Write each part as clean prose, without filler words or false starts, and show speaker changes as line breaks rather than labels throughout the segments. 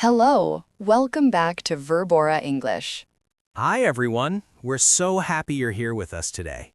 Hello, welcome back to Verbora English.
Hi, everyone. We're so happy you're here with us today.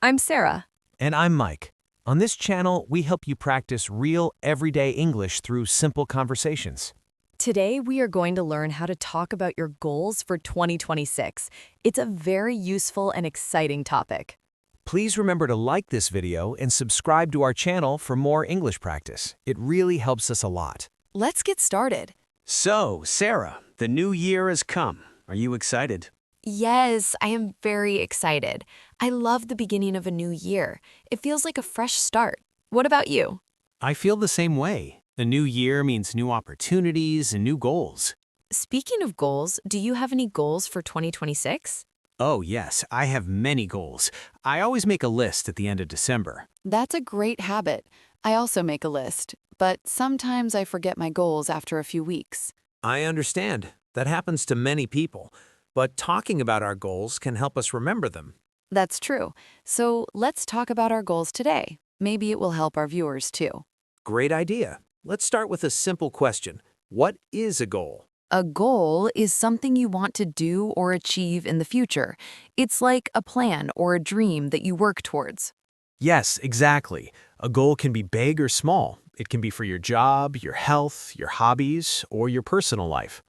I'm Sarah.
And I'm Mike. On this channel, we help you practice real, everyday English through simple conversations.
Today, we are going to learn how to talk about your goals for 2026. It's a very useful and exciting topic.
Please remember to like this video and subscribe to our channel for more English practice. It really helps us a lot.
Let's get started.
So, Sarah, the new year has come. Are you excited?
Yes, I am very excited. I love the beginning of a new year. It feels like a fresh start. What about you?
I feel the same way. The new year means new opportunities and new goals.
Speaking of goals, do you have any goals for 2026?
Oh, yes, I have many goals. I always make a list at the end of December.
That's a great habit. I also make a list, but sometimes I forget my goals after a few weeks.
I understand. That happens to many people. But talking about our goals can help us remember them.
That's true. So let's talk about our goals today. Maybe it will help our viewers too.
Great idea. Let's start with a simple question. What is a goal?
A goal is something you want to do or achieve in the future. It's like a plan or a dream that you work towards.
Yes, exactly. A goal can be big or small. It can be for your job, your health, your hobbies, or your personal life.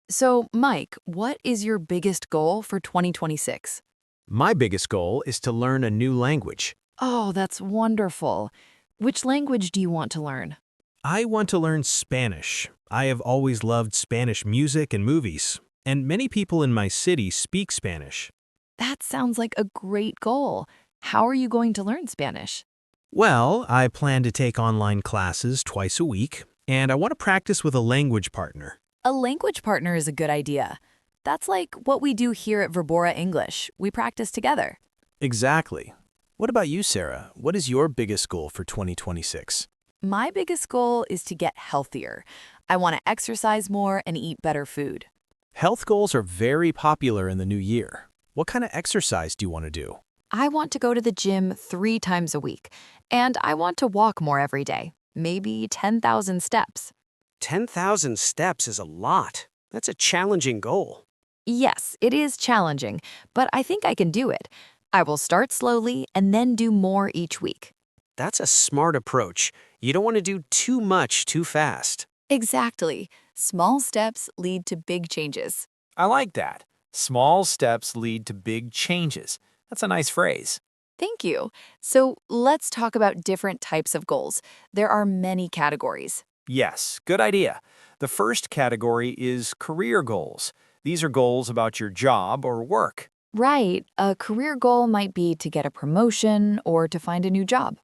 So, Mike, what is your biggest goal for 2026?
My biggest goal is to learn a new language.
Oh, that's wonderful. Which language do you want to learn?
I want to learn Spanish. I have always loved Spanish music and movies, and many people in my city speak Spanish.
That sounds like a great goal. How are you going to learn Spanish?
Well, I plan to take online classes twice a week, and I want to practice with a language partner.
A language partner is a good idea. That's like what we do here at Verbora English. We practice together.
Exactly. What about you, Sarah? What is your biggest goal for 2026?
My biggest goal is to get healthier. I want to exercise more and eat better food.
Health goals are very popular in the new year. What kind of exercise do you want to do?
I want to go to the gym 3 times a week, and I want to walk more every day, maybe 10,000 steps.
10,000 steps is a lot. That's a challenging goal.
Yes, it is challenging, but I think I can do it. I will start slowly and then do more each week.
That's a smart approach. You don't want to do too much too fast.
Exactly. Small steps lead to big changes.
I like that. Small steps lead to big changes. That's a nice phrase.
Thank you. So let's talk about different types of goals. There are many categories.
Yes, good idea. The first category is career goals. These are goals about your job or work.
Right. A career goal might be to get a promotion or to find a new job.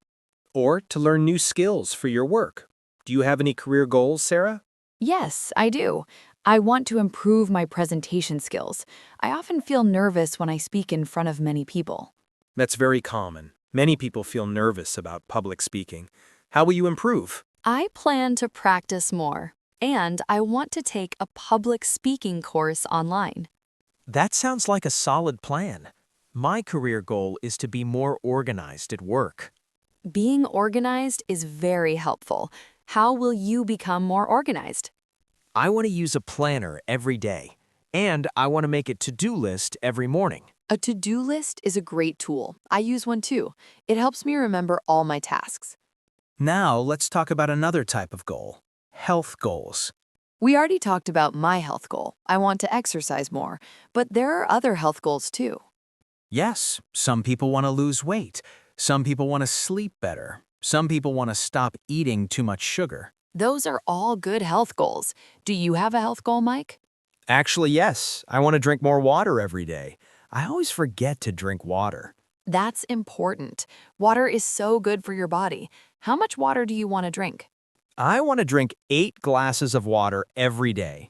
Or to learn new skills for your work. Do you have any career goals, Sarah?
Yes, I do. I want to improve my presentation skills. I often feel nervous when I speak in front of many people.
That's very common. Many people feel nervous about public speaking. How will you improve?
I plan to practice more, and I want to take a public speaking course online.
That sounds like a solid plan. My career goal is to be more organized at work.
Being organized is very helpful. How will you become more organized?
I want to use a planner every day, and I want to make a to-do list every morning.
A to-do list is a great tool. I use one too. It helps me remember all my tasks.
Now, let's talk about another type of goal, health goals.
We already talked about my health goal. I want to exercise more, but there are other health goals too.
Yes, some people want to lose weight. Some people want to sleep better. Some people want to stop eating too much sugar.
Those are all good health goals. Do you have a health goal, Mike?
Actually, yes. I want to drink more water every day. I always forget to drink water.
That's important. Water is so good for your body. How much water do you want to drink?
I want to drink 8 glasses of water every day.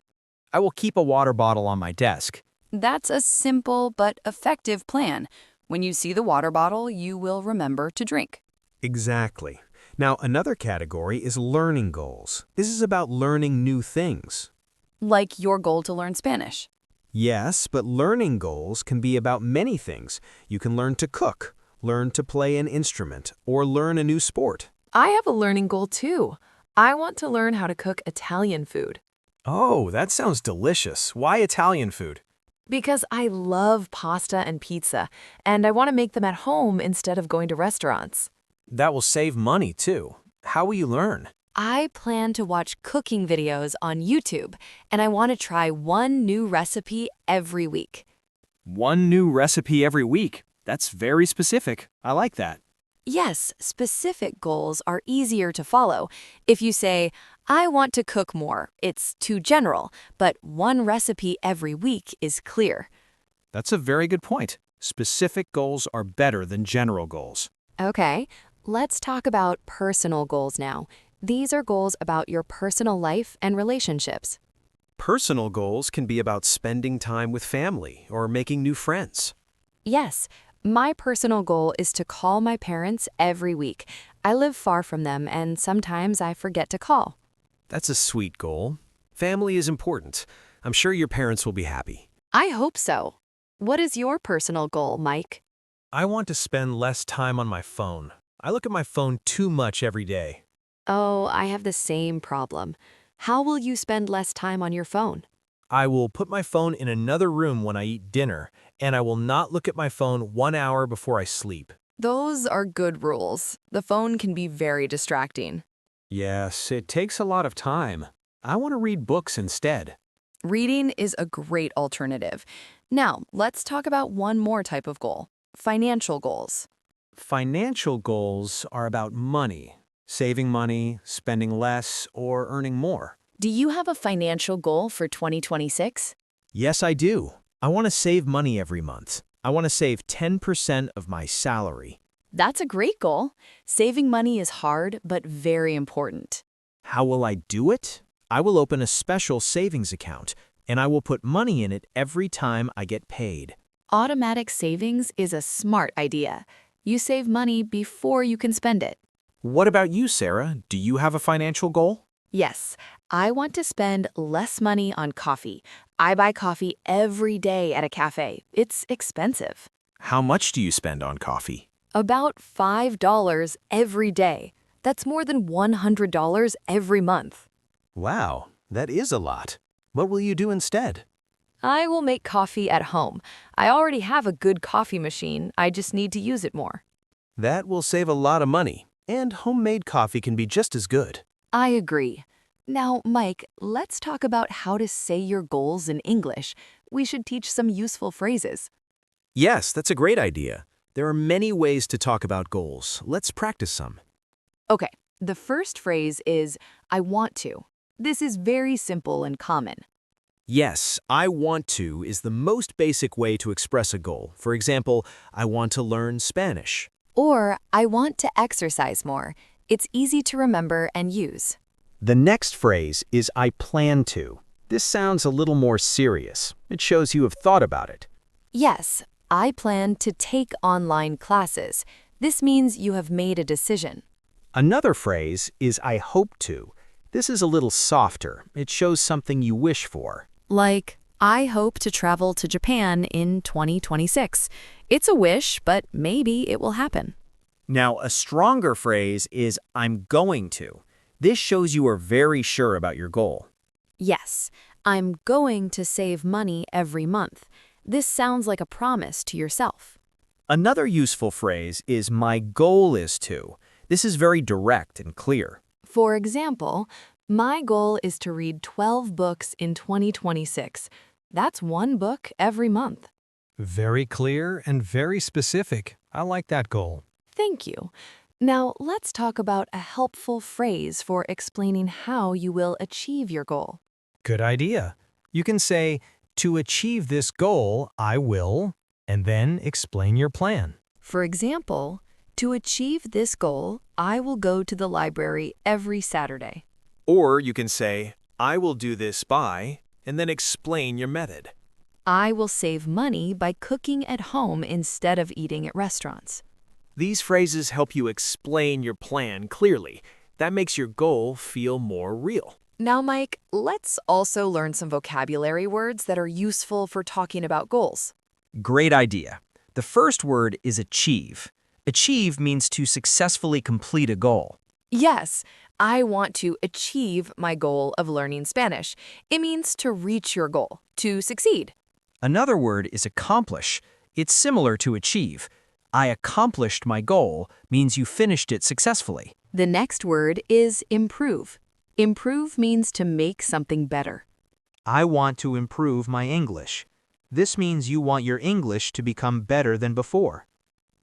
I will keep a water bottle on my desk.
That's a simple but effective plan. When you see the water bottle, you will remember to drink.
Exactly. Now, another category is learning goals. This is about learning new things.
Like your goal to learn Spanish.
Yes, but learning goals can be about many things. You can learn to cook, learn to play an instrument, or learn a new sport.
I have a learning goal too. I want to learn how to cook Italian food.
Oh, that sounds delicious. Why Italian food?
Because I love pasta and pizza, and I want to make them at home instead of going to restaurants.
That will save money, too. How will you learn?
I plan to watch cooking videos on YouTube, and I want to try one new recipe every week.
One new recipe every week. That's very specific. I like that.
Yes, specific goals are easier to follow. If you say, I want to cook more, it's too general, but one recipe every week is clear.
That's a very good point. Specific goals are better than general goals.
Okay, let's talk about personal goals now. These are goals about your personal life and relationships.
Personal goals can be about spending time with family or making new friends.
Yes, my personal goal is to call my parents every week. I live far from them, and sometimes I forget to call.
That's a sweet goal. Family is important. I'm sure your parents will be happy.
I hope so. What is your personal goal, Mike?
I want to spend less time on my phone. I look at my phone too much every day.
Oh, I have the same problem. How will you spend less time on your phone?
I will put my phone in another room when I eat dinner, and I will not look at my phone 1 hour before I sleep.
Those are good rules. The phone can be very distracting.
Yes, it takes a lot of time. I want to read books instead.
Reading is a great alternative. Now, let's talk about one more type of goal, financial goals.
Financial goals are about money, saving money, spending less, or earning more.
Do you have a financial goal for 2026?
Yes, I do. I want to save money every month. I want to save 10% of my salary.
That's a great goal. Saving money is hard, but very important.
How will I do it? I will open a special savings account, and I will put money in it every time I get paid.
Automatic savings is a smart idea. You save money before you can spend it.
What about you, Sarah? Do you have a financial goal?
Yes, I want to spend less money on coffee. I buy coffee every day at a cafe. It's expensive.
How much do you spend on coffee?
About $5 every day. That's more than $100 every month.
Wow, that is a lot. What will you do instead?
I will make coffee at home. I already have a good coffee machine. I just need to use it more.
That will save a lot of money, and homemade coffee can be just as good.
I agree. Now, Mike, let's talk about how to say your goals in English. We should teach some useful phrases.
Yes, that's a great idea. There are many ways to talk about goals. Let's practice some.
Okay, the first phrase is, I want to. This is very simple and common.
Yes, I want to is the most basic way to express a goal. For example, I want to learn Spanish.
Or, I want to exercise more. It's easy to remember and use.
The next phrase is I plan to. This sounds a little more serious. It shows you have thought about it.
Yes, I plan to take online classes. This means you have made a decision.
Another phrase is I hope to. This is a little softer. It shows something you wish for.
Like, I hope to travel to Japan in 2026. It's a wish, but maybe it will happen.
Now, a stronger phrase is I'm going to. This shows you are very sure about your goal.
Yes, I'm going to save money every month. This sounds like a promise to yourself.
Another useful phrase is my goal is to. This is very direct and clear.
For example, my goal is to read 12 books in 2026. That's one book every month.
Very clear and very specific. I like that goal.
Thank you. Now, let's talk about a helpful phrase for explaining how you will achieve your goal.
Good idea. You can say, to achieve this goal, I will, and then explain your plan.
For example, to achieve this goal, I will go to the library every Saturday.
Or you can say, I will do this by, and then explain your method.
I will save money by cooking at home instead of eating at restaurants.
These phrases help you explain your plan clearly. That makes your goal feel more real.
Now, Mike, let's also learn some vocabulary words that are useful for talking about goals.
Great idea. The first word is achieve. Achieve means to successfully complete a goal.
Yes, I want to achieve my goal of learning Spanish. It means to reach your goal, to succeed.
Another word is accomplish. It's similar to achieve. I accomplished my goal means you finished it successfully.
The next word is improve. Improve means to make something better.
I want to improve my English. This means you want your English to become better than before.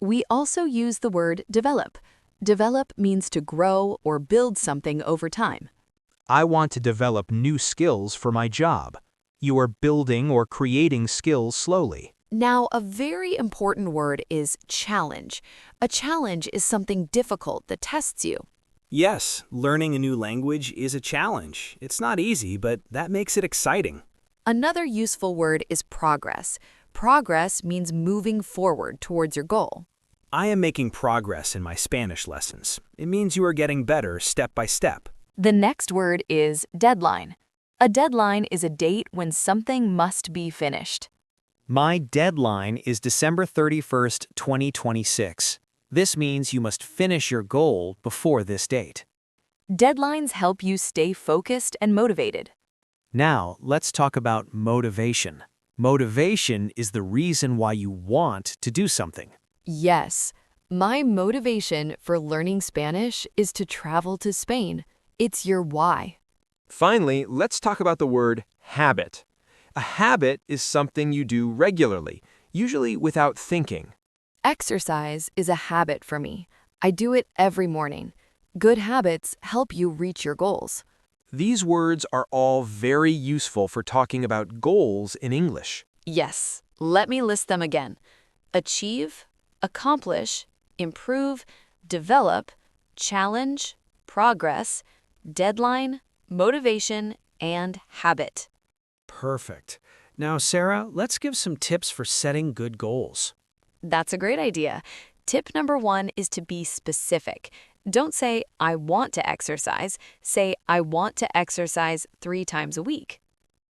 We also use the word develop. Develop means to grow or build something over time.
I want to develop new skills for my job. You are building or creating skills slowly.
Now, a very important word is challenge. A challenge is something difficult that tests you.
Yes, learning a new language is a challenge. It's not easy, but that makes it exciting.
Another useful word is progress. Progress means moving forward towards your goal.
I am making progress in my Spanish lessons. It means you are getting better step by step.
The next word is deadline. A deadline is a date when something must be finished.
My deadline is December 31st, 2026. This means you must finish your goal before this date.
Deadlines help you stay focused and motivated.
Now, let's talk about motivation. Motivation is the reason why you want to do something.
Yes, my motivation for learning Spanish is to travel to Spain. It's your why.
Finally, let's talk about the word habit. A habit is something you do regularly, usually without thinking.
Exercise is a habit for me. I do it every morning. Good habits help you reach your goals.
These words are all very useful for talking about goals in English.
Yes, let me list them again. Achieve, accomplish, improve, develop, challenge, progress, deadline, motivation, and habit.
Perfect. Now, Sarah, let's give some tips for setting good goals.
That's a great idea. Tip number 1 is to be specific. Don't say, I want to exercise. Say, I want to exercise 3 times a week.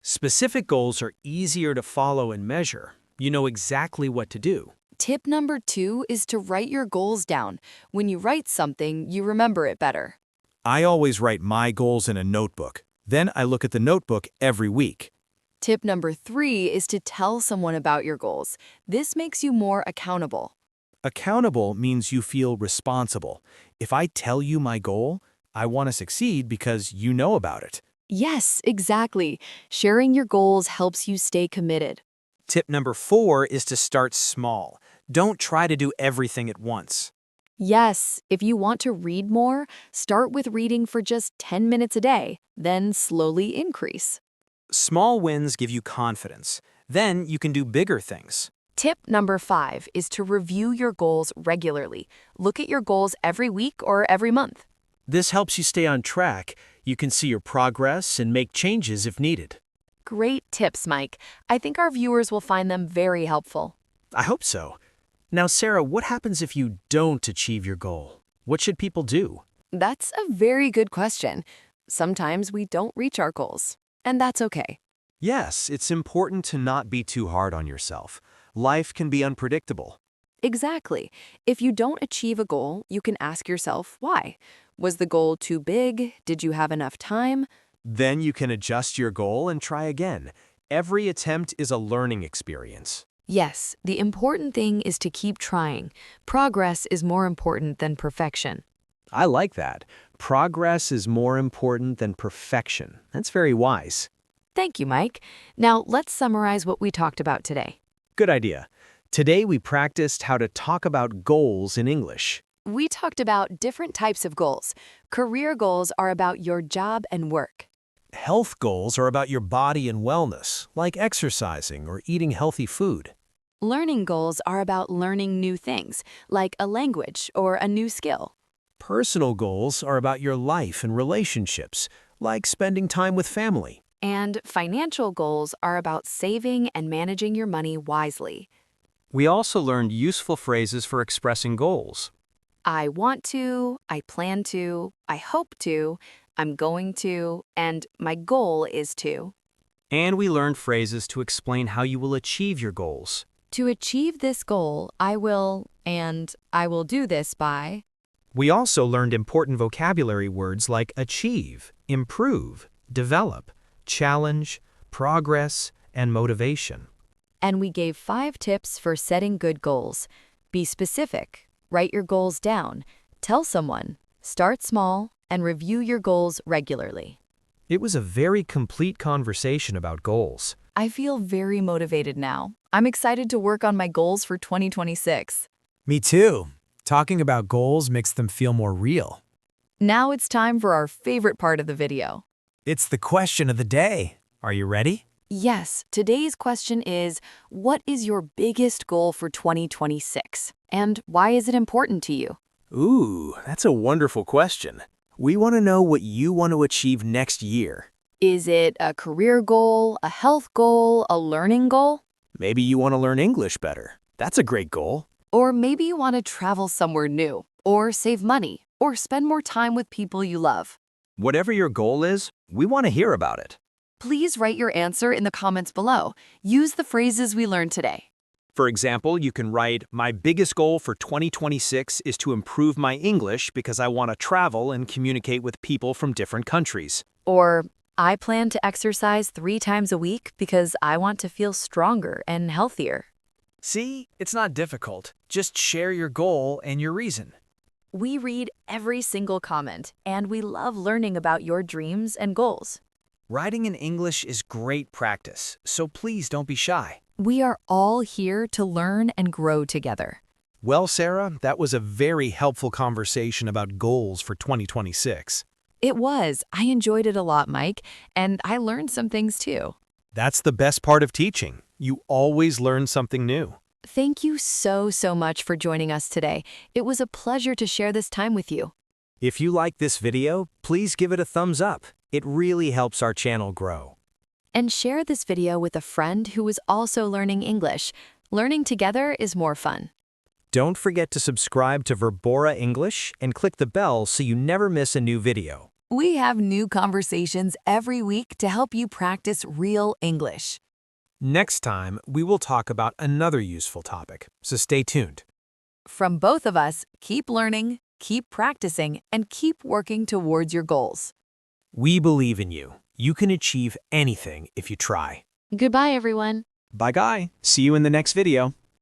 Specific goals are easier to follow and measure. You know exactly what to do.
Tip number 2 is to write your goals down. When you write something, you remember it better.
I always write my goals in a notebook. Then I look at the notebook every week.
Tip number 3 is to tell someone about your goals. This makes you more accountable.
Accountable means you feel responsible. If I tell you my goal, I want to succeed because you know about it.
Yes, exactly. Sharing your goals helps you stay committed.
Tip number 4 is to start small. Don't try to do everything at once.
Yes, if you want to read more, start with reading for just 10 minutes a day, then slowly increase.
Small wins give you confidence. Then you can do bigger things.
Tip number 5 is to review your goals regularly. Look at your goals every week or every month.
This helps you stay on track. You can see your progress and make changes if needed.
Great tips, Mike. I think our viewers will find them very helpful.
I hope so. Now, Sarah, what happens if you don't achieve your goal? What should people do?
That's a very good question. Sometimes we don't reach our goals, and that's okay.
Yes, it's important to not be too hard on yourself. Life can be unpredictable.
Exactly. If you don't achieve a goal, you can ask yourself why. Was the goal too big? Did you have enough time?
Then you can adjust your goal and try again. Every attempt is a learning experience.
Yes, the important thing is to keep trying. Progress is more important than perfection.
I like that. Progress is more important than perfection. That's very wise.
Thank you, Mike. Now let's summarize what we talked about today.
Good idea. Today we practiced how to talk about goals in English.
We talked about different types of goals. Career goals are about your job and work.
Health goals are about your body and wellness, like exercising or eating healthy food.
Learning goals are about learning new things, like a language or a new skill.
Personal goals are about your life and relationships, like spending time with family.
And financial goals are about saving and managing your money wisely.
We also learned useful phrases for expressing goals.
I want to, I plan to, I hope to, I'm going to, and my goal is to.
And we learned phrases to explain how you will achieve your goals.
To achieve this goal, I will, and I will do this by.
We also learned important vocabulary words like achieve, improve, develop, challenge, progress, and motivation.
And we gave 5 tips for setting good goals. Be specific, write your goals down, tell someone, start small, and review your goals regularly.
It was a very complete conversation about goals.
I feel very motivated now. I'm excited to work on my goals for 2026.
Me too. Talking about goals makes them feel more real.
Now it's time for our favorite part of the video.
It's the question of the day. Are you ready?
Yes, today's question is, what is your biggest goal for 2026? And why is it important to you?
Ooh, that's a wonderful question. We want to know what you want to achieve next year.
Is it a career goal, a health goal, a learning goal?
Maybe you want to learn English better. That's a great goal.
Or maybe you want to travel somewhere new, or save money, or spend more time with people you love.
Whatever your goal is, we want to hear about it.
Please write your answer in the comments below. Use the phrases we learned today.
For example, you can write, my biggest goal for 2026 is to improve my English because I want to travel and communicate with people from different countries.
Or, I plan to exercise 3 times a week because I want to feel stronger and healthier.
See, it's not difficult. Just share your goal and your reason.
We read every single comment, and we love learning about your dreams and goals.
Writing in English is great practice, so please don't be shy.
We are all here to learn and grow together.
Well, Sarah, that was a very helpful conversation about goals for 2026.
It was. I enjoyed it a lot, Mike, and I learned some things too.
That's the best part of teaching. You always learn something new.
Thank you so much for joining us today. It was a pleasure to share this time with you.
If you like this video, please give it a thumbs up. It really helps our channel grow.
And share this video with a friend who is also learning English. Learning together is more fun.
Don't forget to subscribe to Verbora English and click the bell so you never miss a new video.
We have new conversations every week to help you practice real English.
Next time, we will talk about another useful topic, so stay tuned.
From both of us, keep learning, keep practicing, and keep working towards your goals.
We believe in you. You can achieve anything if you try.
Goodbye, everyone.
Bye, guy. See you in the next video.